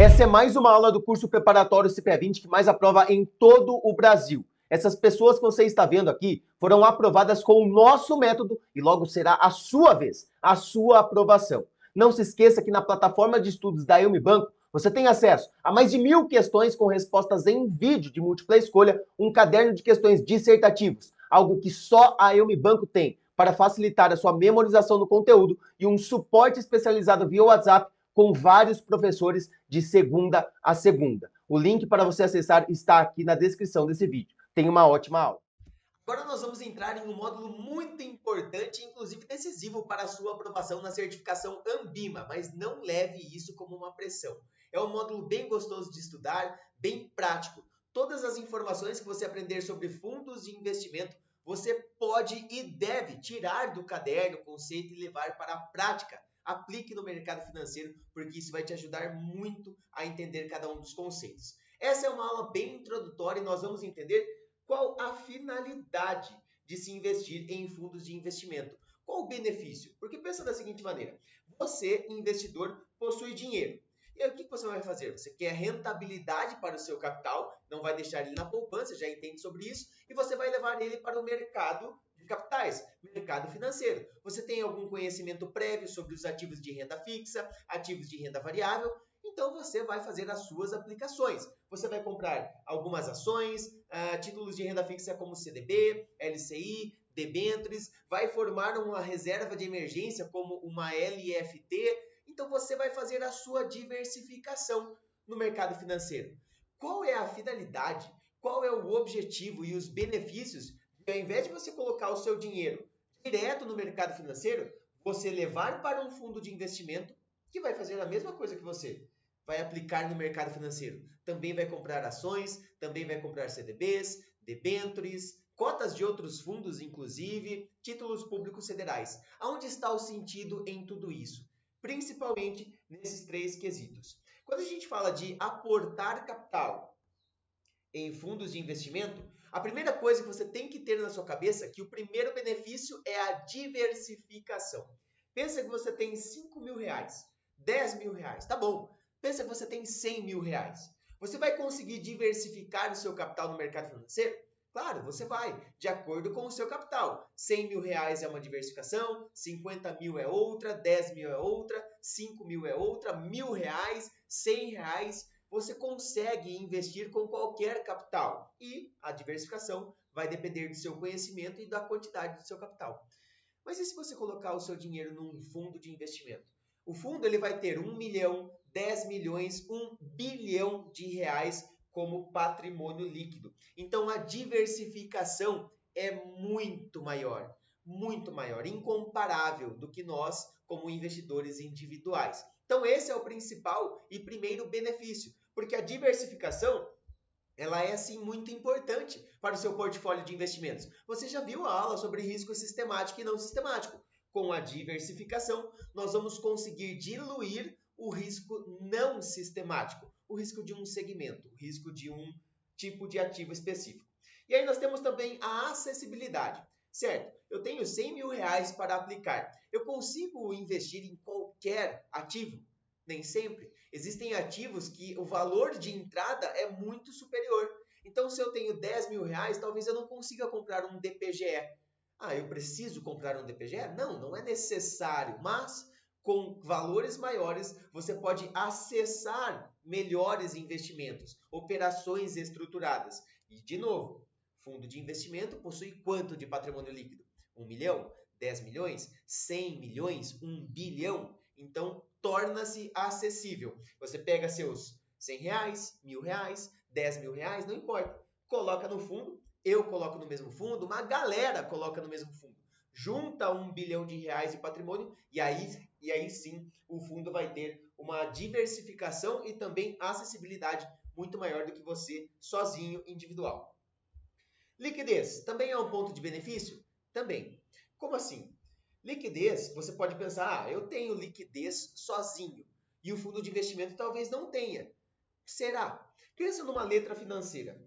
Essa é mais uma aula do curso preparatório CPA20 que mais aprova em todo o Brasil. Essas pessoas que você está vendo aqui foram aprovadas com o nosso método e logo será a sua vez, a sua aprovação. Não se esqueça que na plataforma de estudos da Banco você tem acesso a mais de 1000 questões com respostas em vídeo de múltipla escolha, um caderno de questões dissertativos, algo que só a Banco tem para facilitar a sua memorização do conteúdo e um suporte especializado via WhatsApp com vários professores de segunda a segunda. O link para você acessar está aqui na descrição desse vídeo. Tenha uma ótima aula. Agora nós vamos entrar em um módulo muito importante, inclusive decisivo para a sua aprovação na certificação Ambima, mas não leve isso como uma pressão. É um módulo bem gostoso de estudar, bem prático. Todas as informações que você aprender sobre fundos de investimento, você pode e deve tirar do caderno o conceito e levar para a prática. Aplique no mercado financeiro, porque isso vai te ajudar muito a entender cada um dos conceitos. Essa é uma aula bem introdutória e nós vamos entender qual a finalidade de se investir em fundos de investimento. Qual o benefício? Porque pensa da seguinte maneira, você, investidor, possui dinheiro. E aí o que você vai fazer? Você quer rentabilidade para o seu capital, não vai deixar ele na poupança, já entende sobre isso, e você vai levar ele para o mercado de capitais, mercado financeiro. Você tem algum conhecimento prévio sobre os ativos de renda fixa, ativos de renda variável, então você vai fazer as suas aplicações. Você vai comprar algumas ações, títulos de renda fixa como CDB, LCI, debêntures, vai formar uma reserva de emergência como uma LFT. Então você vai fazer a sua diversificação no mercado financeiro. Qual é a finalidade? Qual é o objetivo e os benefícios de, ao invés de você colocar o seu dinheiro direto no mercado financeiro, você levar para um fundo de investimento que vai fazer a mesma coisa que você vai aplicar no mercado financeiro. Também vai comprar ações, também vai comprar CDBs, debêntures, cotas de outros fundos, inclusive, títulos públicos federais. Aonde está o sentido em tudo isso? Principalmente nesses três quesitos. Quando a gente fala de aportar capital em fundos de investimento, a primeira coisa que você tem que ter na sua cabeça é que o primeiro benefício é a diversificação. Pensa que você tem 5 mil reais, 10 mil reais, tá bom. Pensa que você tem 100 mil reais. Você vai conseguir diversificar o seu capital no mercado financeiro? Claro, você vai, de acordo com o seu capital. 100 mil reais é uma diversificação, 50 mil é outra, 10 mil é outra, 5 mil é outra, R$ 1.000, R$ 100. Você consegue investir com qualquer capital. E a diversificação vai depender do seu conhecimento e da quantidade do seu capital. Mas e se você colocar o seu dinheiro num fundo de investimento? O fundo ele vai ter 1 milhão, 10 milhões, 1 bilhão de reais como patrimônio líquido. Então a diversificação é muito maior, incomparável do que nós como investidores individuais. Então esse é o principal e primeiro benefício, porque a diversificação ela é sim muito importante para o seu portfólio de investimentos. Você já viu a aula sobre risco sistemático e não sistemático. Com a diversificação, nós vamos conseguir diluir o risco não sistemático, o risco de um segmento, o risco de um tipo de ativo específico. E aí nós temos também a acessibilidade, certo? Eu tenho 100 mil reais para aplicar. Eu consigo investir em qualquer ativo? Nem sempre. Existem ativos que o valor de entrada é muito superior. Então, se eu tenho 10 mil reais, talvez eu não consiga comprar um DPGE. Ah, eu preciso comprar um DPGE? Não, não é necessário, mas com valores maiores você pode acessar melhores investimentos, operações estruturadas. E, de novo, fundo de investimento possui quanto de patrimônio líquido? 1 milhão? 10 milhões? 100 milhões? 1 bilhão? Então, torna-se acessível. Você pega seus 100 reais, R$ 1.000, 10 mil reais, não importa. Coloca no fundo, eu coloco no mesmo fundo, uma galera coloca no mesmo fundo. Junta 1 bilhão de reais de patrimônio e aí sim o fundo vai ter uma diversificação e também acessibilidade muito maior do que você sozinho, individual. Liquidez também é um ponto de benefício? Também. Como assim? Liquidez, você pode pensar, eu tenho liquidez sozinho e o fundo de investimento talvez não tenha. Será? Pensa numa letra financeira.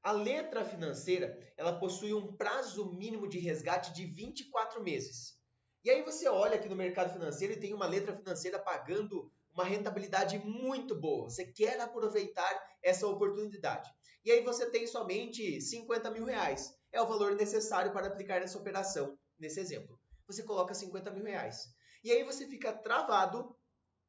A letra financeira, ela possui um prazo mínimo de resgate de 24 meses. E aí você olha aqui no mercado financeiro e tem uma letra financeira pagando uma rentabilidade muito boa, você quer aproveitar essa oportunidade. E aí você tem somente 50 mil reais. É o valor necessário para aplicar essa operação, nesse exemplo. Você coloca 50 mil reais. E aí você fica travado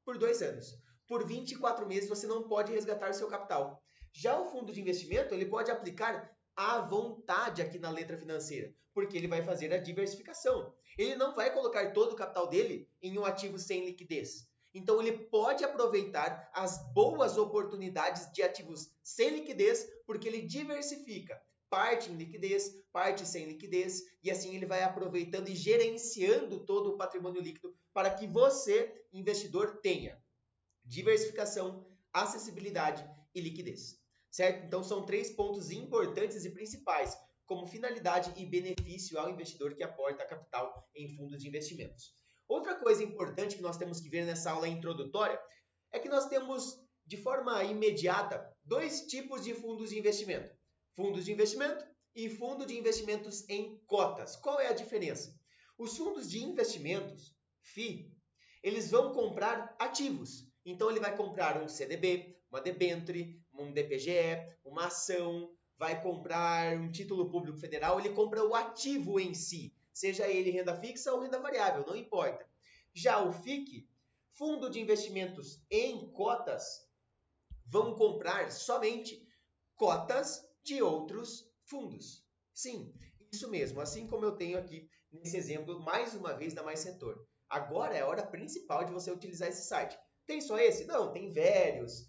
por 2 anos. Por 24 meses você não pode resgatar seu capital. Já o fundo de investimento, ele pode aplicar à vontade aqui na letra financeira, porque ele vai fazer a diversificação. Ele não vai colocar todo o capital dele em um ativo sem liquidez. Então ele pode aproveitar as boas oportunidades de ativos sem liquidez, porque ele diversifica. Parte em liquidez, parte sem liquidez, e assim ele vai aproveitando e gerenciando todo o patrimônio líquido para que você, investidor, tenha diversificação, acessibilidade e liquidez. Certo? Então são 3 pontos importantes e principais como finalidade e benefício ao investidor que aporta capital em fundos de investimentos. Outra coisa importante que nós temos que ver nessa aula introdutória é que nós temos, de forma imediata, 2 tipos de fundos de investimento. Fundos de investimento e fundo de investimentos em cotas. Qual é a diferença? Os fundos de investimentos, FI, eles vão comprar ativos. Então ele vai comprar um CDB, uma debênture, um DPGE, uma ação, vai comprar um título público federal, ele compra o ativo em si, seja ele renda fixa ou renda variável, não importa. Já o FIC, fundo de investimentos em cotas, vão comprar somente cotas de outros fundos. Sim, isso mesmo, assim como eu tenho aqui nesse exemplo, mais uma vez, da Mais Setor. Agora é a hora principal de você utilizar esse site. Tem só esse? Não, tem vários.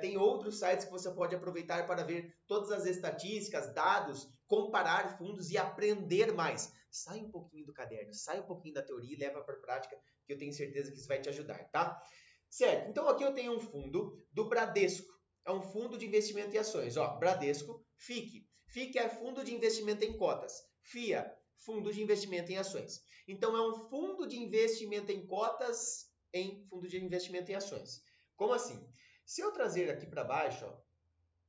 Tem outros sites que você pode aproveitar para ver todas as estatísticas, dados, comparar fundos e aprender mais. Sai um pouquinho do caderno, sai um pouquinho da teoria e leva para a prática, que eu tenho certeza que isso vai te ajudar, tá? Certo, então aqui eu tenho um fundo do Bradesco. É um fundo de investimento em ações. Ó, Bradesco, FIC. FIC é fundo de investimento em cotas. FIA, fundo de investimento em ações. Então é um fundo de investimento em cotas em fundo de investimento em ações. Como assim? Se eu trazer aqui para baixo, ó,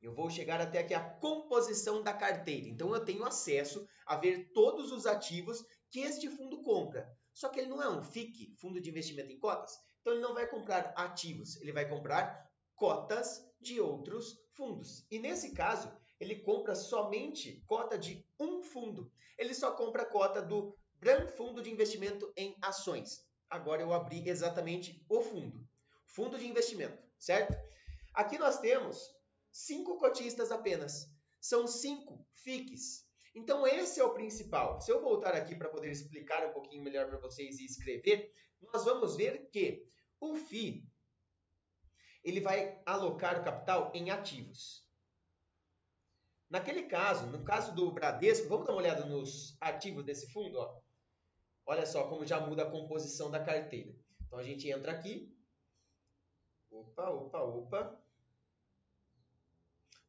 eu vou chegar até aqui a composição da carteira. Então eu tenho acesso a ver todos os ativos que este fundo compra. Só que ele não é um FIC, fundo de investimento em cotas. Então ele não vai comprar ativos, ele vai comprar cotas de outros fundos. E nesse caso, ele compra somente cota de um fundo. Ele só compra a cota do BRAM, Fundo de Investimento em Ações. Agora eu abri exatamente o fundo. Fundo de investimento, certo? Aqui nós temos 5 cotistas apenas. São 5 FICs. Então esse é o principal. Se eu voltar aqui para poder explicar um pouquinho melhor para vocês e escrever, nós vamos ver que o FI, ele vai alocar o capital em ativos. Naquele caso, no caso do Bradesco, vamos dar uma olhada nos ativos desse fundo, ó. Olha só como já muda a composição da carteira. Então a gente entra aqui. Opa.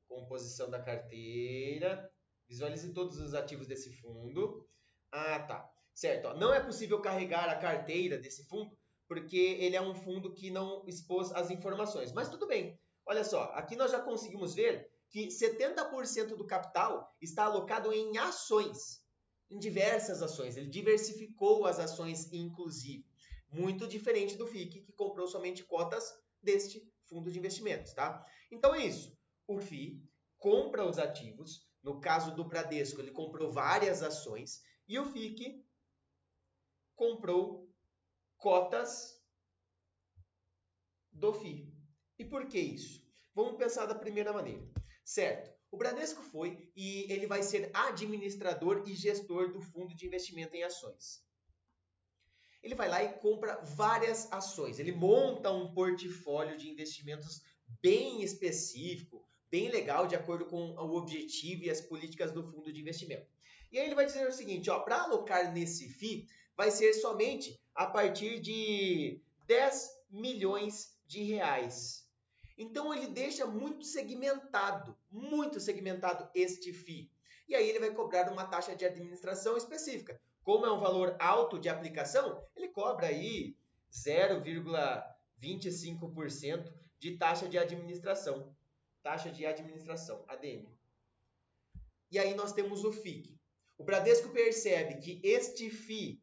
Composição da carteira. Visualize todos os ativos desse fundo. Ah, tá. Certo. Ó. Não é possível carregar a carteira desse fundo porque ele é um fundo que não expôs as informações. Mas tudo bem. Olha só, aqui nós já conseguimos ver que 70% do capital está alocado em ações, em diversas ações. Ele diversificou as ações, inclusive. Muito diferente do FIC, que comprou somente cotas deste fundo de investimentos, tá? Então é isso. O FI compra os ativos. No caso do Bradesco, ele comprou várias ações. E o FIC comprou cotas do FI. E por que isso? Vamos pensar da primeira maneira. Certo, o Bradesco foi e ele vai ser administrador e gestor do fundo de investimento em ações. Ele vai lá e compra várias ações. Ele monta um portfólio de investimentos bem específico, bem legal, de acordo com o objetivo e as políticas do fundo de investimento. E aí ele vai dizer o seguinte, para alocar nesse FI, vai ser somente a partir de 10 milhões de reais. Então ele deixa muito segmentado este FI. E aí ele vai cobrar uma taxa de administração específica. Como é um valor alto de aplicação, ele cobra aí 0,25% de taxa de administração. Taxa de administração, ADM. E aí nós temos o FIC. O Bradesco percebe que este FI,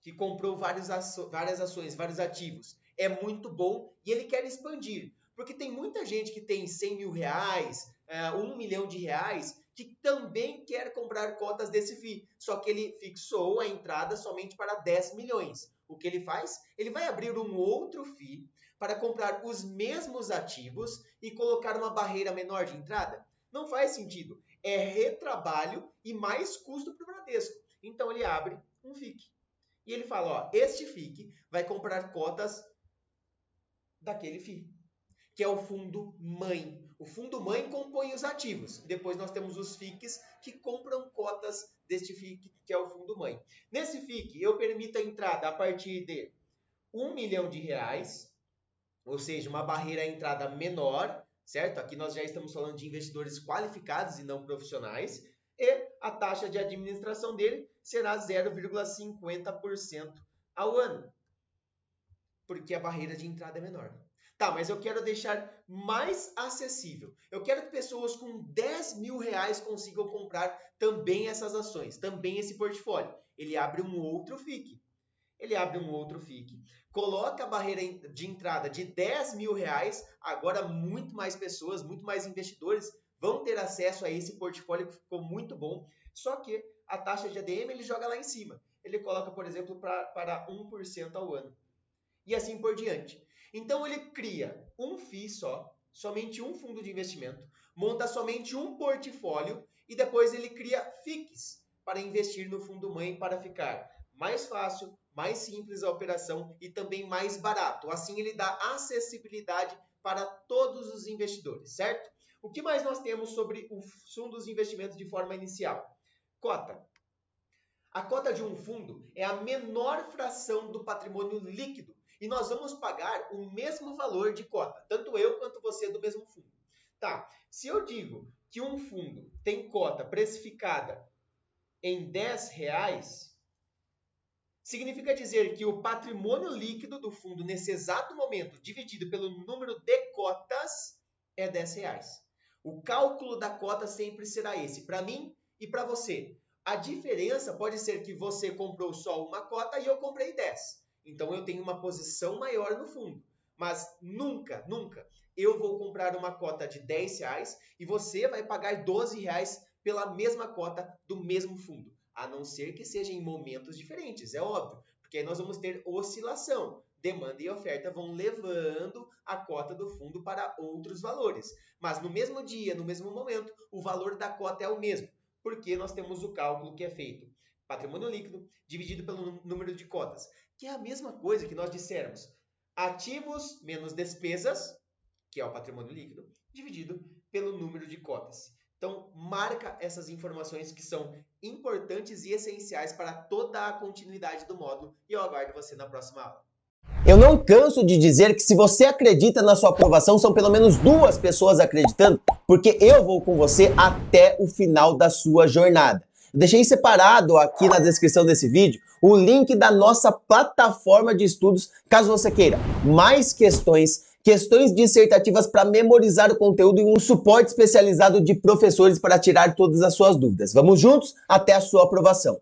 que comprou várias ações, vários ativos, é muito bom e ele quer expandir. Porque tem muita gente que tem 100 mil reais, 1 milhão de reais, que também quer comprar cotas desse FII. Só que ele fixou a entrada somente para 10 milhões. O que ele faz? Ele vai abrir um outro FII para comprar os mesmos ativos e colocar uma barreira menor de entrada? Não faz sentido. É retrabalho e mais custo para o Bradesco. Então ele abre um FIC. E ele fala, ó, este FIC vai comprar cotas daquele FII, que é o fundo mãe. O fundo mãe compõe os ativos. Depois nós temos os FICs que compram cotas deste FIC, que é o fundo mãe. Nesse FIC, eu permito a entrada a partir de 1 milhão de reais, ou seja, uma barreira à entrada menor, certo? Aqui nós já estamos falando de investidores qualificados e não profissionais. E a taxa de administração dele será 0,50% ao ano, porque a barreira de entrada é menor. Tá, mas eu quero deixar mais acessível. Eu quero que pessoas com 10 mil reais consigam comprar também essas ações, também esse portfólio. Ele abre um outro FIC. Coloca a barreira de entrada de 10 mil reais. Agora muito mais pessoas, muito mais investidores vão ter acesso a esse portfólio que ficou muito bom. Só que a taxa de ADM ele joga lá em cima. Ele coloca, por exemplo, para 1% ao ano. E assim por diante. Então ele cria um FII só, somente um fundo de investimento, monta somente um portfólio e depois ele cria FICs para investir no fundo mãe para ficar mais fácil, mais simples a operação e também mais barato. Assim ele dá acessibilidade para todos os investidores, certo? O que mais nós temos sobre os fundos de investimentos de forma inicial? Cota. A cota de um fundo é a menor fração do patrimônio líquido e nós vamos pagar o mesmo valor de cota, tanto eu quanto você do mesmo fundo. Tá, se eu digo que um fundo tem cota precificada em 10 reais, significa dizer que o patrimônio líquido do fundo nesse exato momento, dividido pelo número de cotas, é 10 reais. O cálculo da cota sempre será esse, para mim e para você. A diferença pode ser que você comprou só uma cota e eu comprei 10. Então eu tenho uma posição maior no fundo. Mas nunca eu vou comprar uma cota de 10 reais e você vai pagar 12 reais pela mesma cota do mesmo fundo. A não ser que seja em momentos diferentes, é óbvio. Porque aí nós vamos ter oscilação. Demanda e oferta vão levando a cota do fundo para outros valores. Mas no mesmo dia, no mesmo momento, o valor da cota é o mesmo. Porque nós temos o cálculo que é feito. Patrimônio líquido dividido pelo número de cotas. Que é a mesma coisa que nós dissermos. Ativos menos despesas, que é o patrimônio líquido, dividido pelo número de cotas. Então, marca essas informações que são importantes e essenciais para toda a continuidade do módulo. E eu aguardo você na próxima aula. Eu não canso de dizer que se você acredita na sua aprovação, são pelo menos 2 pessoas acreditando, porque eu vou com você até o final da sua jornada. Eu deixei separado aqui na descrição desse vídeo o link da nossa plataforma de estudos, caso você queira mais questões dissertativas para memorizar o conteúdo e um suporte especializado de professores para tirar todas as suas dúvidas. Vamos juntos até a sua aprovação.